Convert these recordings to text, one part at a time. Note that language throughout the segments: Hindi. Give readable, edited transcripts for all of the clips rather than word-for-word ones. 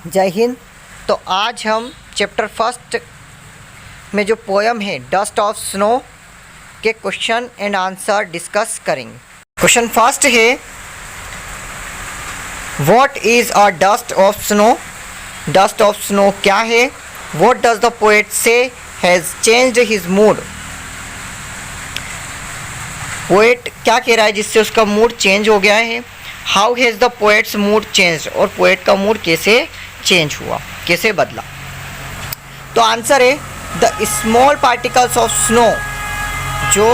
जय हिंद। तो आज हम चैप्टर फर्स्ट में जो पोयम है डस्ट ऑफ स्नो के क्वेश्चन एंड आंसर डिस्कस करेंगे। क्वेश्चन फर्स्ट है, what is a dust of snow. Dust of snow क्या है? व्हाट डज द पोएट से has changed his mood. Poet क्या कह रहा है जिससे उसका मूड चेंज हो गया है। How has the poet's mood change, और पोएट का मूड कैसे चेंज हुआ, कैसे बदला। तो आंसर है the small particles of snow. जो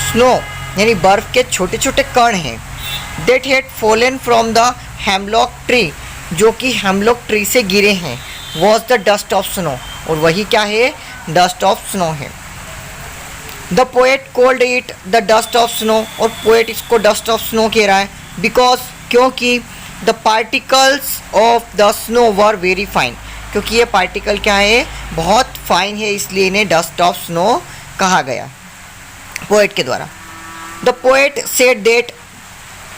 स्नो यानी बर्फ के छोटे छोटे कण हैं, that had fallen from the hemlock tree, जो कि हेमलॉक ट्री से गिरे हैं, was the dust of snow, और वही क्या है? डस्ट ऑफ स्नो है। The poet called it the dust of snow, और पोएट इसको डस्ट ऑफ स्नो कह रहा है बिकॉज, क्योंकि the particles of the snow were very fine, क्योंकि ये पार्टिकल क्या है? बहुत फाइन है, इसलिए इन्हें डस्ट ऑफ स्नो कहा गया पोएट के द्वारा। The poet said that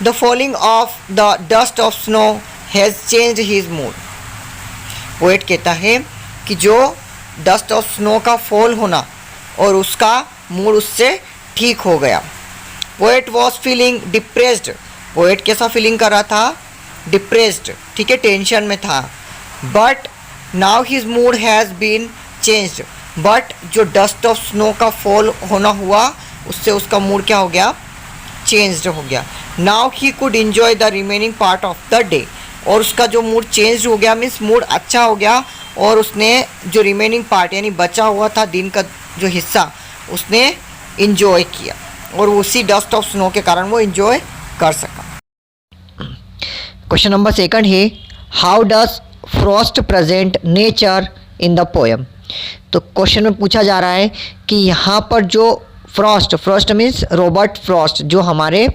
the falling of the dust of snow has changed his mood. Poet कहता है कि जो डस्ट ऑफ स्नो का फॉल होना और उसका मूड उससे ठीक हो गया। Poet was feeling depressed. Poet कैसा फीलिंग कर रहा था? डिप्रेस्ड, ठीक है, टेंशन में था। But now his mood has been changed. But जो डस्ट ऑफ स्नो का फॉल होना हुआ उससे उसका मूड क्या हो गया? चेंज्ड हो गया। Now he could enjoy the remaining part of the day, और उसका जो मूड चेंज हो गया मीन्स मूड अच्छा हो गया, और उसने जो रिमेनिंग पार्ट यानी बचा हुआ था दिन का जो हिस्सा उसने इन्जॉय किया, और उसी डस्ट ऑफ स्नो के कारण वो इन्जॉय कर सका। क्वेश्चन नंबर सेकंड है, how does Frost present nature in the poem. तो क्वेश्चन में पूछा जा रहा है कि यहाँ पर जो फ्रॉस्ट मीन्स रॉबर्ट फ्रॉस्ट, जो हमारे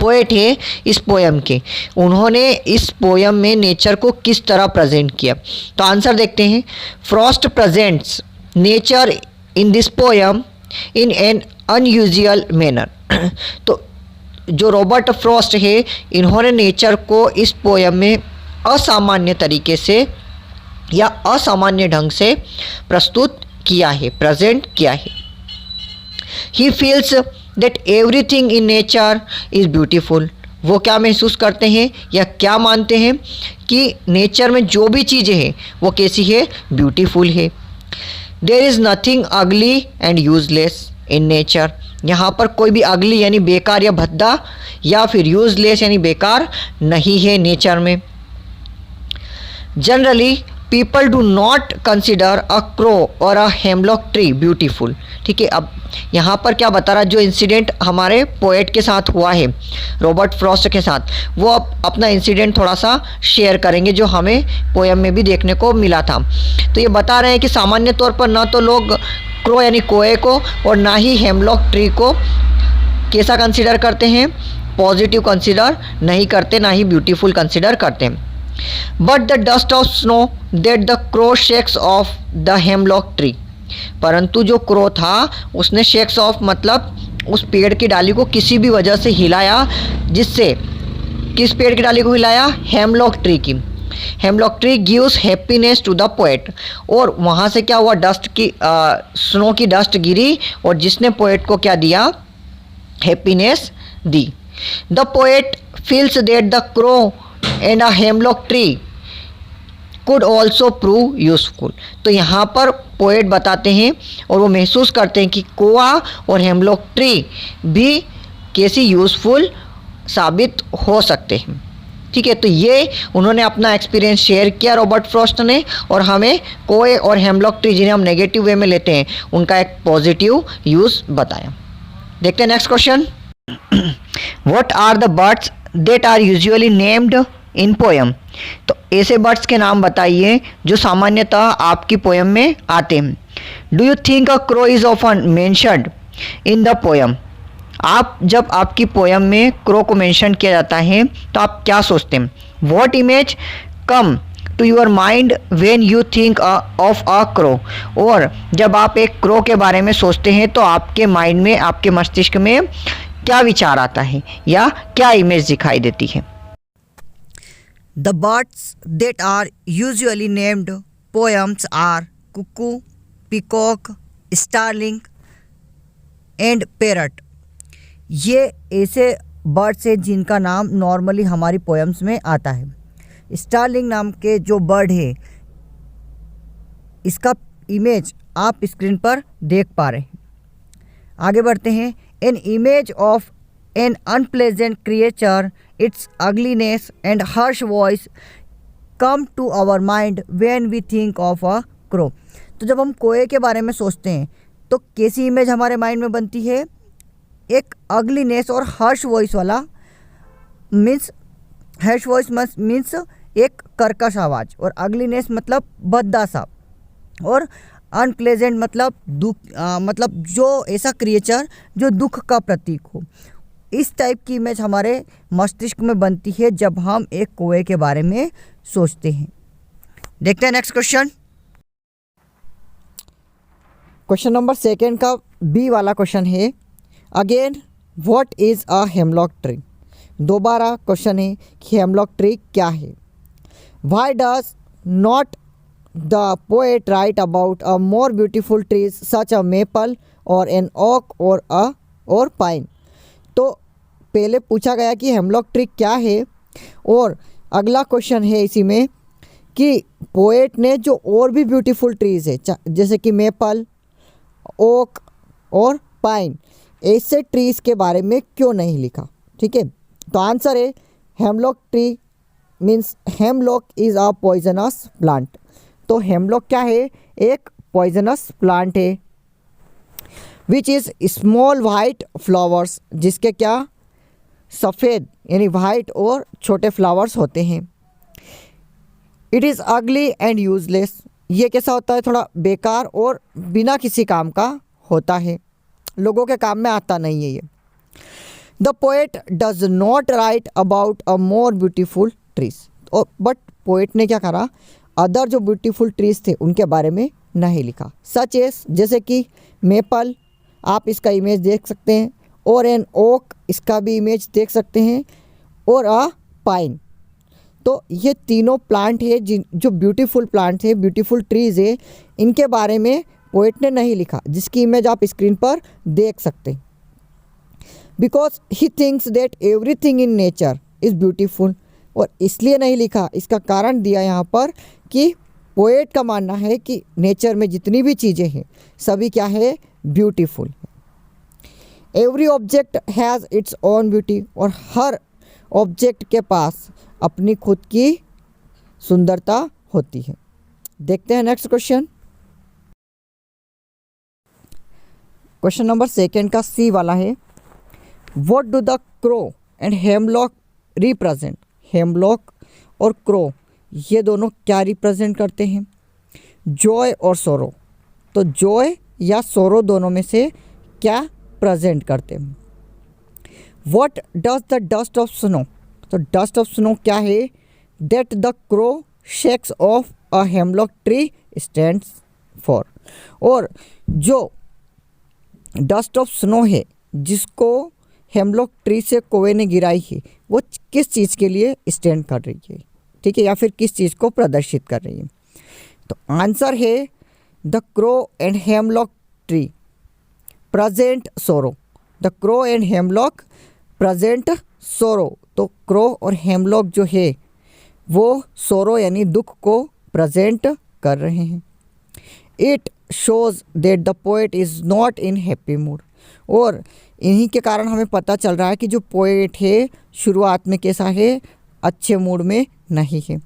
पोएट है इस पोएम के, उन्होंने इस पोएम में नेचर को किस तरह प्रेजेंट किया। तो आंसर देखते हैं। Frost presents nature in this poem in an unusual manner. तो जो रॉबर्ट फ्रॉस्ट है, इन्होंने नेचर को इस पोएम में असामान्य तरीके से या असामान्य ढंग से प्रस्तुत किया है, प्रेजेंट किया है। He feels that everything in nature is beautiful. वो क्या महसूस करते हैं या क्या मानते हैं कि नेचर में जो भी चीज़ें हैं वो कैसी है? ब्यूटीफुल है। देयर इज़ नथिंग अगली एंड यूजलेस इन नेचर। यहाँ पर कोई भी अगली यानी बेकार या भद्दा, या फिर यूजलेस यानी बेकार नहीं है नेचर में। Generally people do not consider a crow और अ हेमलॉक ट्री ब्यूटीफुल। ठीक है, अब यहाँ पर क्या बता रहा है? जो इंसिडेंट हमारे पोएट के साथ हुआ है, रॉबर्ट फ्रॉस्ट के साथ, वो अब अपना इंसिडेंट थोड़ा सा शेयर करेंगे जो हमें पोएम में भी देखने को मिला था। तो ये बता रहे हैं कि सामान्य तौर पर ना तो लोग क्रो यानी कोए को और ना ही हेमलॉक ट्री को कैसा कंसिडर करते हैं? पॉजिटिव कंसिडर नहीं करते, ना ही ब्यूटीफुल कंसिडर करते हैं। But the dust of snow that the crow shakes of the hemlock tree. परंतु जो क्रो था उसने शेक्स ऑफ मतलब उस पेड़ की डाली को किसी भी वजह से हिलाया, जिससे किस पेड़ की डाली को हिलाया? हेमलॉक ट्री की। Hemlock tree gives happiness to the poet, और वहाँ से क्या हुआ? डस्ट की स्नो की डस्ट गिरी और जिसने पोएट को क्या दिया? Happiness the. The poet feels that the crow and a hemlock tree could also prove useful. तो यहाँ पर पोएट बताते हैं और वो महसूस करते हैं कि कोआ और हेमलॉक ट्री भी कैसी यूजफुल साबित हो सकते हैं। ठीक है, तो ये उन्होंने अपना एक्सपीरियंस शेयर किया रॉबर्ट फ्रॉस्ट ने, और हमें कोए और हेमलॉक ट्री जिन्हें हम नेगेटिव वे में लेते हैं उनका एक पॉजिटिव यूज़ बताया। देखते हैं next question. What are the birds that are usually named in poem. तो ऐसे बर्ड्स के नाम बताइए जो सामान्यतः आपकी पोएम में आते हैं। Do you think a crow is often mentioned in the poem. आप जब आपकी पोएम में क्रो को मेंशन किया जाता है तो आप क्या सोचते हैं? What image come to your mind when you think of a crow. और जब आप एक क्रो के बारे में सोचते हैं तो आपके माइंड में, आपके मस्तिष्क में क्या विचार आता है या क्या इमेज दिखाई देती है? The birds that are usually named poems are cuckoo, peacock, starling and parrot. ये ऐसे बर्ड्स हैं जिनका नाम नॉर्मली हमारी पोएम्स में आता है। स्टारलिंग नाम के जो बर्ड है, इसका इमेज आप स्क्रीन पर देख पा रहे हैं। आगे बढ़ते हैं। An image of an unpleasant creature, its ugliness and harsh voice come to our mind when we think of a crow. तो जब हम कोए के बारे में सोचते हैं तो कैसी इमेज हमारे माइंड में बनती है? एक अगलीनेस और हर्श वॉइस वाला, मीन्स हर्श वॉइस मीन्स एक कर्कश आवाज़, और अगलीनेस मतलब भद्दा सा, और अनप्लेजेंट मतलब दुख, मतलब जो ऐसा क्रिएचर जो दुख का प्रतीक हो। इस टाइप की इमेज हमारे मस्तिष्क में बनती है जब हम एक कौवे के बारे में सोचते हैं। देखते हैं नेक्स्ट क्वेश्चन। क्वेश्चन नंबर 2 का बी वाला क्वेश्चन है, again what is a hemlock tree. दोबारा क्वेश्चन है कि हेमलॉक ट्री क्या है। Why does not the poet right about a more beautiful trees such a maple और एन ओक और पाइन। तो पहले पूछा गया कि हेमलॉक ट्री क्या है, और अगला क्वेश्चन है इसी में कि पोएट ने जो और भी ब्यूटीफुल ट्रीज़ है जैसे कि मेपल, ओक और पाइन, ऐसे ट्रीज़ के बारे में क्यों नहीं लिखा। ठीक है, तो आंसर है hemlock tree means hemlock is a poisonous plant. तो हेमलॉक क्या है? एक पॉइजनस प्लांट है। Which is small white flowers, जिसके क्या सफ़ेद यानी वाइट और छोटे फ्लावर्स होते हैं। इट इज़ अगली एंड यूजलेस, ये कैसा होता है? थोड़ा बेकार और बिना किसी काम का होता है, लोगों के काम में आता नहीं है ये। The poet does not right about a more beautiful trees, और बट पोएट ने क्या करा, अदर जो ब्यूटीफुल ट्रीज थे उनके बारे में नहीं लिखा। सच एस, जैसे कि मेपल, आप इसका इमेज देख सकते हैं, और एन ओक, इसका भी इमेज देख सकते हैं, और अ पाइन। तो ये तीनों प्लांट है जो ब्यूटीफुल प्लांट है, ब्यूटीफुल ट्रीज़ है, इनके बारे में पोएट ने नहीं लिखा, जिसकी इमेज आप स्क्रीन पर देख सकते हैं। Because he thinks that everything in nature is beautiful, और इसलिए नहीं लिखा, इसका कारण दिया यहाँ पर कि पोएट का मानना है कि नेचर में जितनी भी चीज़ें हैं सभी क्या है? Beautiful. Every object has its own beauty, और हर ऑब्जेक्ट के पास अपनी खुद की सुंदरता होती है। देखते हैं नेक्स्ट क्वेश्चन। क्वेश्चन नंबर 2 का सी वाला है, what do the crow and hemlock represent. Hemlock और क्रो ये दोनों क्या रिप्रेजेंट करते हैं? जॉय और सोरो। तो जॉय या सोरो दोनों में से क्या प्रेजेंट करते हैं? What does the dust of snow. तो डस्ट ऑफ स्नो क्या है? That the crow shakes of a hemlock tree stands for. और जो डस्ट ऑफ स्नो है जिसको हेमलॉक ट्री से कौवे ने गिराई है, वो किस चीज़ के लिए स्टैंड कर रही है? ठीक है, या फिर किस चीज़ को प्रदर्शित कर रही है? तो आंसर है the crow and hemlock tree present sorrow. The crow and hemlock present sorrow. तो क्रो और हेमलॉक जो है वो सोरो यानी दुख को प्रेजेंट कर रहे हैं। It shows that the poet is not in happy mood. और इन्हीं के कारण हमें पता चल रहा है कि जो पोएट है शुरुआत में कैसा है? अच्छे मूड में नहीं है।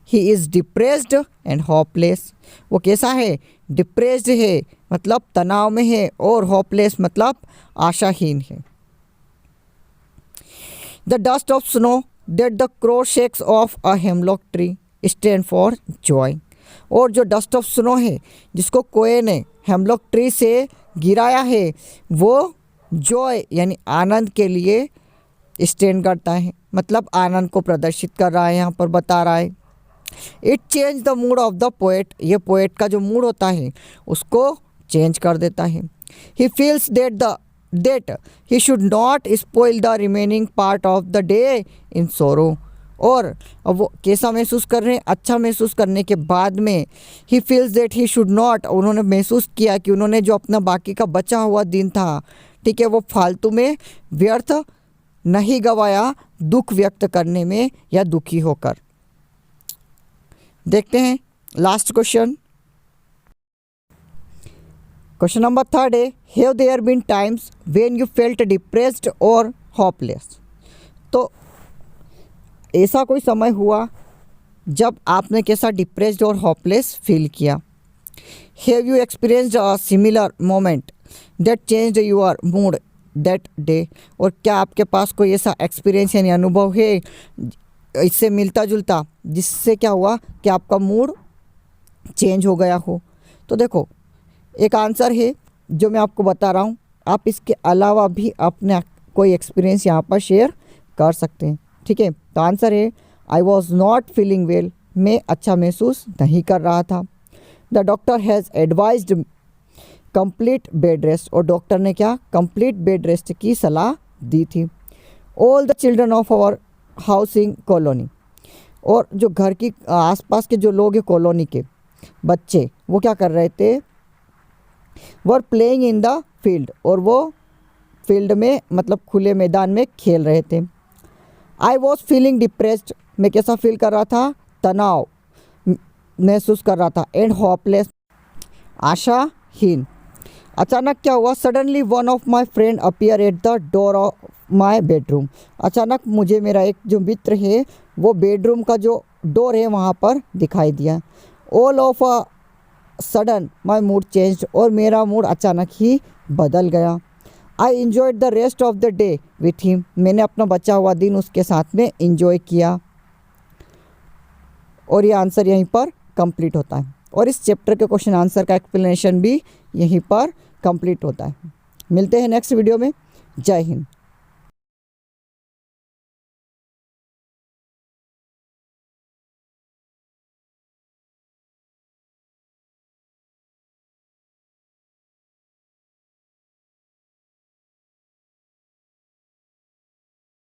He is depressed and hopeless. वो कैसा है? डिप्रेस्ड है मतलब तनाव में है, और होपलेस मतलब आशाहीन है। The dust of snow that the crow shakes of a hemlock tree stand for Joy. और जो डस्ट ऑफ स्नो है जिसको कोए ने हेमलॉक ट्री से गिराया है, वो जॉय यानी आनंद के लिए स्टैंड करता है, मतलब आनंद को प्रदर्शित कर रहा है, यहाँ पर बता रहा है। It change the mood off the poet. ये पोएट का जो मूड होता है उसको चेंज कर देता है। He feels that he should not spoil the remaining part of the day in सोरो। और अब वो कैसा महसूस कर रहे हैं, अच्छा महसूस करने के बाद में he feels that he should not, उन्होंने महसूस किया कि उन्होंने जो अपना बाकी का बचा हुआ दिन था, ठीक है, वो फालतू में व्यर्थ नहीं गवाया दुख व्यक्त करने में या दुखी होकर। देखते हैं लास्ट क्वेश्चन। क्वेश्चन नंबर 3 है, have there been times when you felt depressed और होपलेस। तो ऐसा कोई समय हुआ जब आपने कैसा डिप्रेस्ड और होपलेस फील किया। Have you experienced a similar moment that changed your mood that day. और क्या आपके पास कोई ऐसा एक्सपीरियंस यानी अनुभव है इससे मिलता जुलता, जिससे क्या हुआ कि आपका मूड चेंज हो गया हो। तो देखो एक आंसर है जो मैं आपको बता रहा हूँ, आप इसके अलावा भी अपने कोई एक्सपीरियंस यहाँ पर शेयर कर सकते हैं, ठीक है। तो आंसर है I was not feeling well, मैं अच्छा महसूस नहीं कर रहा था। The doctor has advised complete bed rest, और डॉक्टर ने क्या कंप्लीट बेड रेस्ट की सलाह दी थी। All the children of our housing colony, और जो घर की आसपास के जो लोग हैं कॉलोनी के बच्चे, वो क्या कर रहे थे, were playing in the field, और वो फील्ड में मतलब खुले मैदान में खेल रहे थे। आई वॉज फीलिंग डिप्रेस्ड, मैं कैसा फील कर रहा था, तनाव महसूस कर रहा था, एंड होपलेस, आशाहीन। अचानक क्या हुआ, suddenly one of my friend appear at the door of my bedroom. अचानक मुझे मेरा एक जो मित्र है वो बेडरूम का जो डोर है वहाँ पर दिखाई दिया। All of a sudden my mood changed, और मेरा मूड अचानक ही बदल गया। आई enjoyed the rest of the day with him, मैंने अपना बचा हुआ दिन उसके साथ में इंजॉय किया। और ये आंसर यहीं पर कंप्लीट होता है, और इस चैप्टर के क्वेश्चन आंसर का एक्सप्लेनेशन भी यहीं पर कंप्लीट होता है। मिलते हैं नेक्स्ट वीडियो में। जय हिंद।